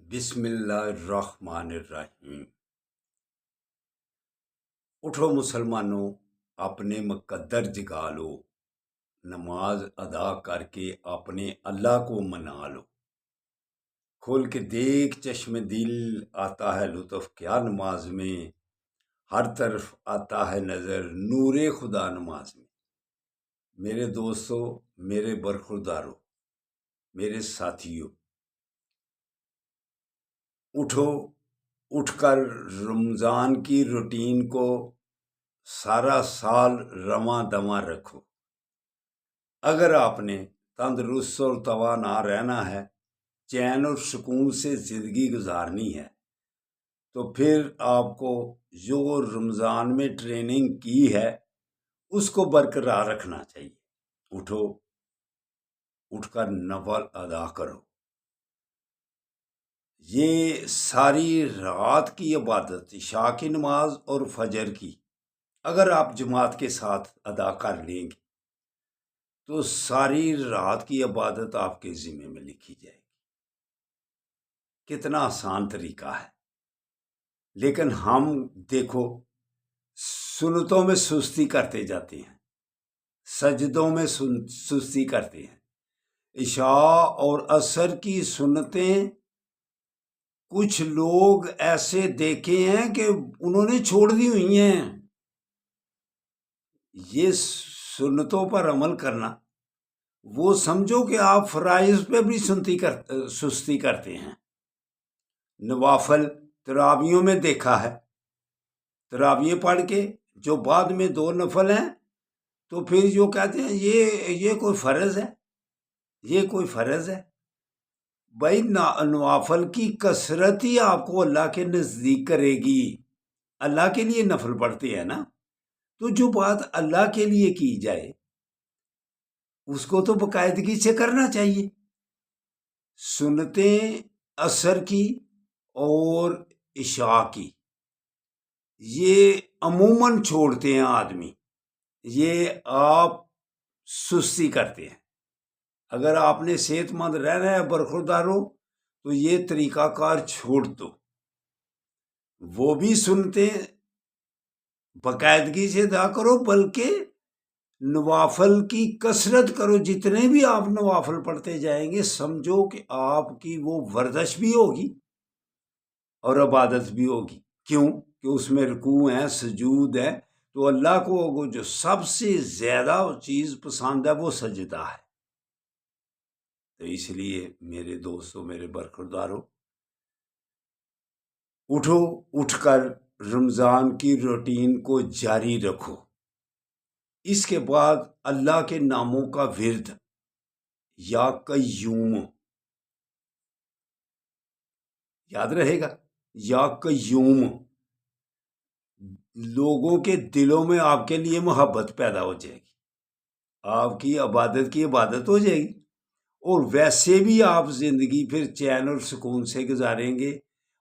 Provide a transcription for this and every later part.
بسم اللہ الرحمن الرحیم۔ اٹھو مسلمانوں، اپنے مقدر جگا لو، نماز ادا کر کے اپنے اللہ کو منا لو۔ کھول کے دیکھ چشم دل، آتا ہے لطف کیا نماز میں، ہر طرف آتا ہے نظر نور خدا نماز میں۔ میرے دوستو، میرے برخوردارو، میرے ساتھیو، اٹھو، اٹھ کر رمضان کی روٹین کو سارا سال رواں دواں رکھو۔ اگر آپ نے تندرست اور توانا رہنا ہے، چین اور سکون سے زندگی گزارنی ہے، تو پھر آپ کو جو رمضان میں ٹریننگ کی ہے اس کو برقرار رکھنا چاہیے۔ اٹھو، اٹھ کر نفل ادا کرو۔ یہ ساری رات کی عبادت، عشاء کی نماز اور فجر کی، اگر آپ جماعت کے ساتھ ادا کر لیں گے تو ساری رات کی عبادت آپ کے ذمہ میں لکھی جائے گی۔ کتنا آسان طریقہ ہے، لیکن ہم دیکھو سنتوں میں سستی کرتے جاتے ہیں، سجدوں میں سستی کرتے ہیں۔ عشاء اور عصر کی سنتیں کچھ لوگ ایسے دیکھے ہیں کہ انہوں نے چھوڑ دی ہوئی ہیں۔ یہ سنتوں پر عمل کرنا، وہ سمجھو کہ آپ فرائض پہ بھی سستی کرتے ہیں۔ نوافل تراویوں میں دیکھا ہے، تراوییں پڑھ کے جو بعد میں 2 نفل ہیں تو پھر جو کہتے ہیں یہ کوئی فرض ہے، یہ کوئی فرض ہے۔ بھائی نوافل کی کثرت ہی آپ کو اللہ کے نزدیک کرے گی۔ اللہ کے لیے نفل پڑھتے ہیں نا، تو جو بات اللہ کے لیے کی جائے اس کو تو باقاعدگی سے کرنا چاہیے۔ سنتیں عصر کی اور عشاء کی یہ عموماً چھوڑتے ہیں آدمی، یہ آپ سستی کرتے ہیں۔ اگر آپ نے صحت مند رہنا ہے برخوردارو، تو یہ طریقہ کار چھوڑ دو۔ وہ بھی سنتے باقاعدگی سے ادا کرو، بلکہ نوافل کی کثرت کرو۔ جتنے بھی آپ نوافل پڑھتے جائیں گے، سمجھو کہ آپ کی وہ ورزش بھی ہوگی اور عبادت بھی ہوگی۔ کیوں کہ اس میں رکوع ہے، سجود ہے، تو اللہ کو جو سب سے زیادہ چیز پسند ہے وہ سجدہ ہے۔ تو اس لیے میرے دوستو، میرے برخوردارو، اٹھو، اٹھ کر رمضان کی روٹین کو جاری رکھو۔ اس کے بعد اللہ کے ناموں کا ورد، یا قیوم، یاد رہے گا، یا قیوم، لوگوں کے دلوں میں آپ کے لیے محبت پیدا ہو جائے گی، آپ کی عبادت ہو جائے گی، اور ویسے بھی آپ زندگی پھر چین اور سکون سے گزاریں گے،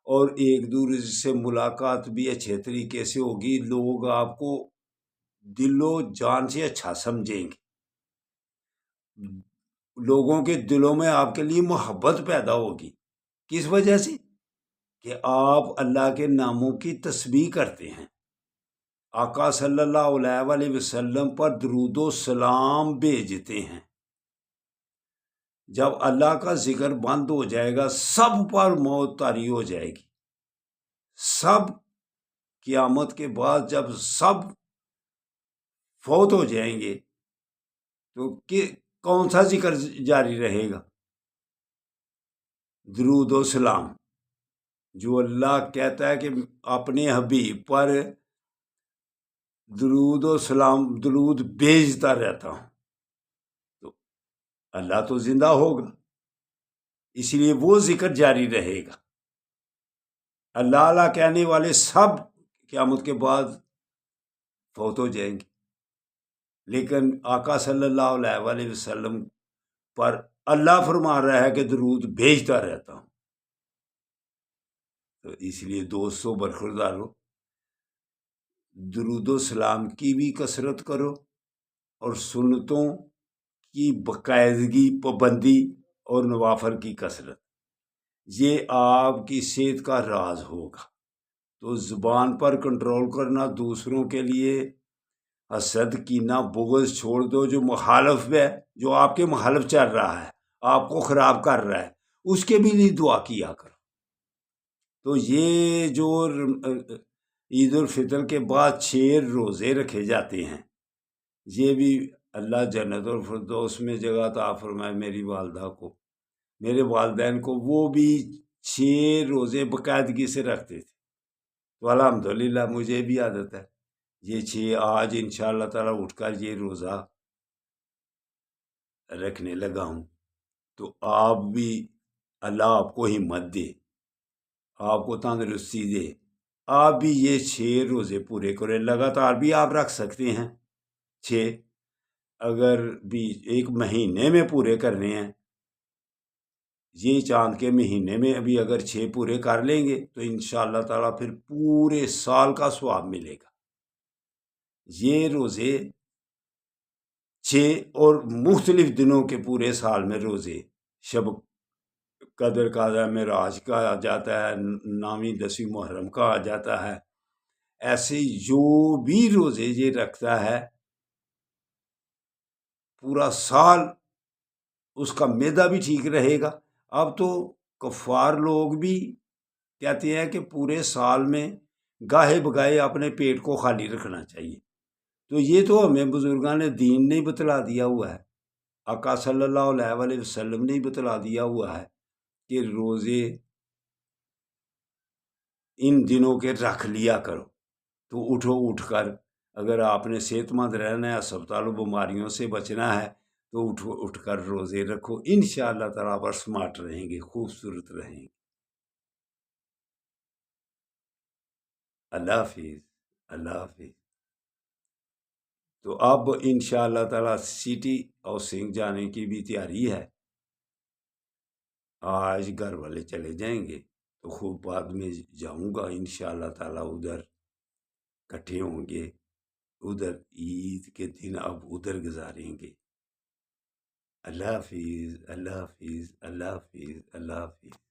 اور ایک دوسرے سے ملاقات بھی اچھے طریقے سے ہوگی۔ لوگ آپ کو دل و جان سے اچھا سمجھیں گے، لوگوں کے دلوں میں آپ کے لیے محبت پیدا ہوگی۔ کس وجہ سے؟ کہ آپ اللہ کے ناموں کی تسبیح کرتے ہیں، آقا صلی اللہ علیہ وسلم پر درود و سلام بھیجتے ہیں۔ جب اللہ کا ذکر بند ہو جائے گا، سب پر موت طاری ہو جائے گی۔ سب قیامت کے بعد جب سب فوت ہو جائیں گے تو کون سا ذکر جاری رہے گا؟ درود و سلام، جو اللہ کہتا ہے کہ اپنے حبیب پر درود و سلام، درود بھیجتا رہتا ہوں، تو اللہ تو زندہ ہوگا، اس لیے وہ ذکر جاری رہے گا۔ اللہ کہنے والے سب قیامت کے بعد فوت ہو جائیں گے، لیکن آقا صلی اللہ علیہ وسلم پر اللہ فرما رہا ہے کہ درود بھیجتا رہتا ہوں۔ تو اس لیے دوستو، برخوردارو، درود و سلام کی بھی کثرت کرو، اور سنتوں کی باقاعدگی، پابندی، اور نوافل کی کثرت۔ یہ آپ کی صحت کا راز ہوگا۔ تو زبان پر کنٹرول کرنا، دوسروں کے لیے حسد کینہ بغض چھوڑ دو۔ جو مخالف ہے، جو آپ کے مخالف چل رہا ہے، آپ کو خراب کر رہا ہے، اس کے بھی لیے دعا کیا کرو۔ تو یہ جو عید الفطر کے بعد 6 روزے رکھے جاتے ہیں، یہ بھی اللہ جنت الفردوس میں جگہ عطا فرمائے میری والدہ کو، میرے والدین کو، وہ بھی 6 روزے باقاعدگی سے رکھتے تھے۔ تو الحمدللہ مجھے بھی عادت ہے یہ 6 آج انشاءاللہ تعالیٰ اٹھ کر یہ روزہ رکھنے لگا ہوں۔ تو آپ بھی، اللہ آپ کو ہمت دے، آپ کو تندرستی دے، آپ بھی یہ 6 روزے پورے کریں۔ لگاتار بھی آپ رکھ سکتے ہیں 6، اگر بھی 1 مہینے میں پورے کرنے ہیں، یہ چاند کے مہینے میں ابھی اگر 6 پورے کر لیں گے تو انشاءاللہ تعالیٰ پھر پورے سال کا ثواب ملے گا۔ یہ روزے 6 اور مختلف دنوں کے پورے سال میں روزے، شب قدر کا معراج کا آ جاتا ہے، 9ویں 10ویں محرم کا آ جاتا ہے، ایسے جو بھی روزے یہ رکھتا ہے پورا سال اس کا معدہ بھی ٹھیک رہے گا۔ اب تو کفار لوگ بھی کہتے ہیں کہ پورے سال میں گاہے بگاہے اپنے پیٹ کو خالی رکھنا چاہیے۔ تو یہ تو ہمیں بزرگان نے دین نے بتلا دیا ہوا ہے، آقا صلی اللہ علیہ وسلم نے بتلا دیا ہوا ہے کہ روزے ان دنوں کے رکھ لیا کرو۔ تو اٹھ کر اگر آپ نے صحت مند رہنا ہے، اسپتالوں بیماریوں سے بچنا ہے، تو اٹھ کر روزے رکھو، انشاءاللہ تعالیٰ پر سمارٹ رہیں گے، خوبصورت رہیں گے۔ اللہ حافظ، اللہ حافظ۔ تو اب انشاءاللہ تعالیٰ سٹی ہاؤسنگ جانے کی بھی تیاری ہے۔ آج گھر والے چلے جائیں گے تو خوب بعد میں جاؤں گا انشاءاللہ تعالیٰ، ادھر کٹھے ہوں گے، ادھر عید کے دن اب ادھر گزاریں گے۔ اللہ حافظ، اللہ حافظ، اللہ حافظ، اللہ حافظ۔